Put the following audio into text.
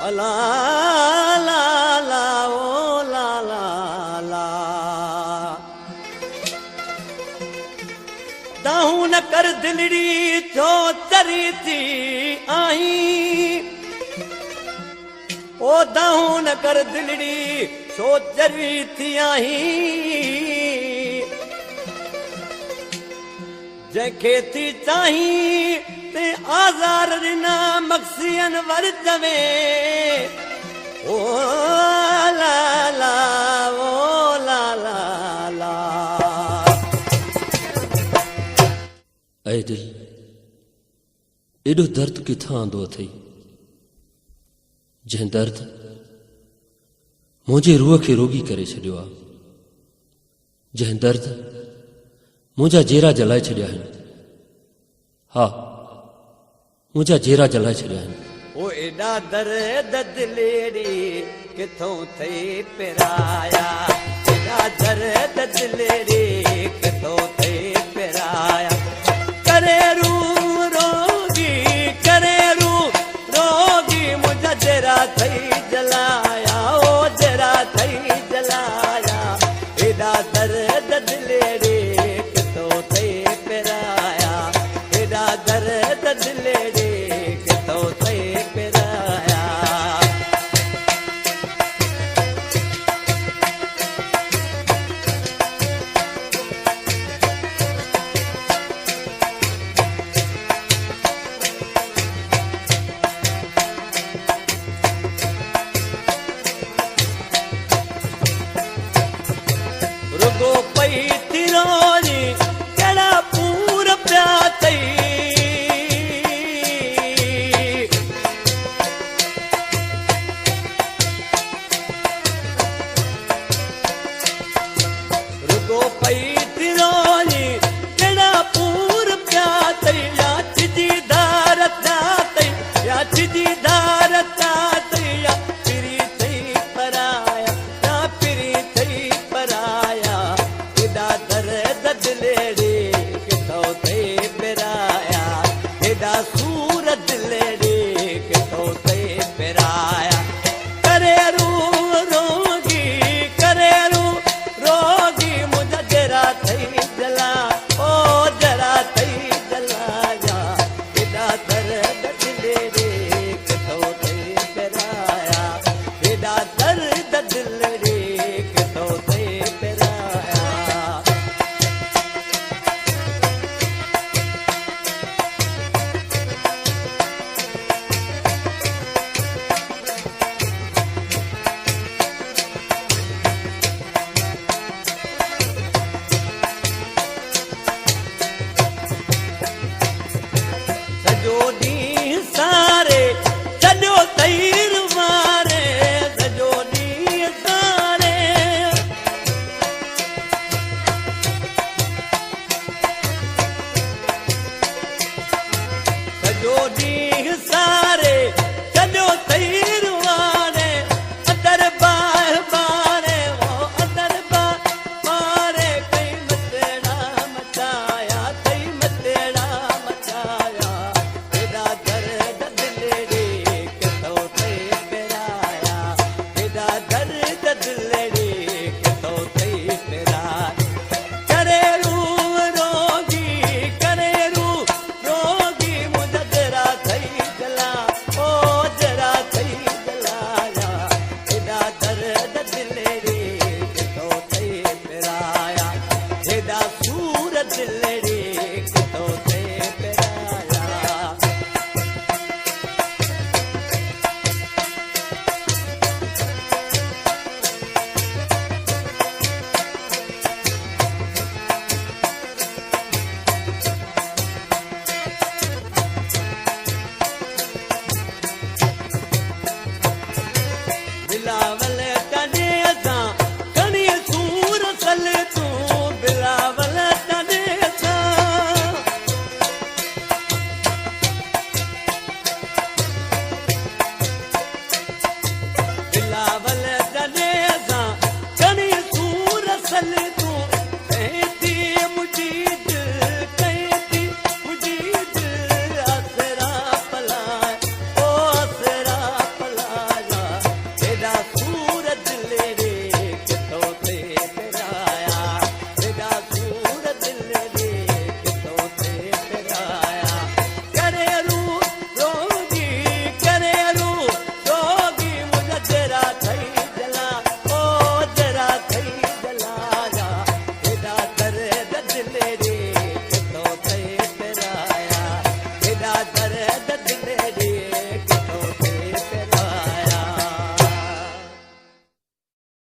अला ला ला ओ ला ला ला दाहू न कर दिलड़ी जो चरी थी आई ओ दाहू न कर दिलड़ी जो चरी थी आई जंहिंखे थी चाही ते आज़ार ॾिना मक्सियन वर जवे ओ ला ला ओ ला ला ला ऐ दिल एॾो दर्द किथां आंदो अथई जंहिं दर्द मुंहिंजे रूह खे रोगी करे छॾियो आहे जंहिं दर्द मुंहिंजा जेरा जलाए छॾिया आहिनि हा मुंहिंजा जेरा जलाए छॾिया आहिनि ओ एॾा दर्द दिलेड़ी किथों थई पिराया एॾा दर्द दिलेड़ी किथों थई पिराया करे रू रोगी मुंहिंजा जेरा थई जलाया ओ जेरा थई जलाया एॾा दर्द दिलेड़ी किथों थई पिराया एॾा दर्द दिलेड़ी किथों थई पिराया रुगो पई तिरोनी कड़ा पूर प्या तई रुगो पई तिरोनी कड़ा पूर प्या तई या चिजी धार तई या चिजी धार तई या पिरी तई पराया या पिरी तई पराया एॾा दर्द दिलेड़ी किथों थई पिराया एॾा सूर दिलेड़ी किथों थई पिराया करे रू रोगी मुंहिंजा जेरा थई जला ओ जरा थई जलाया एॾा दर्द दिलेड़ी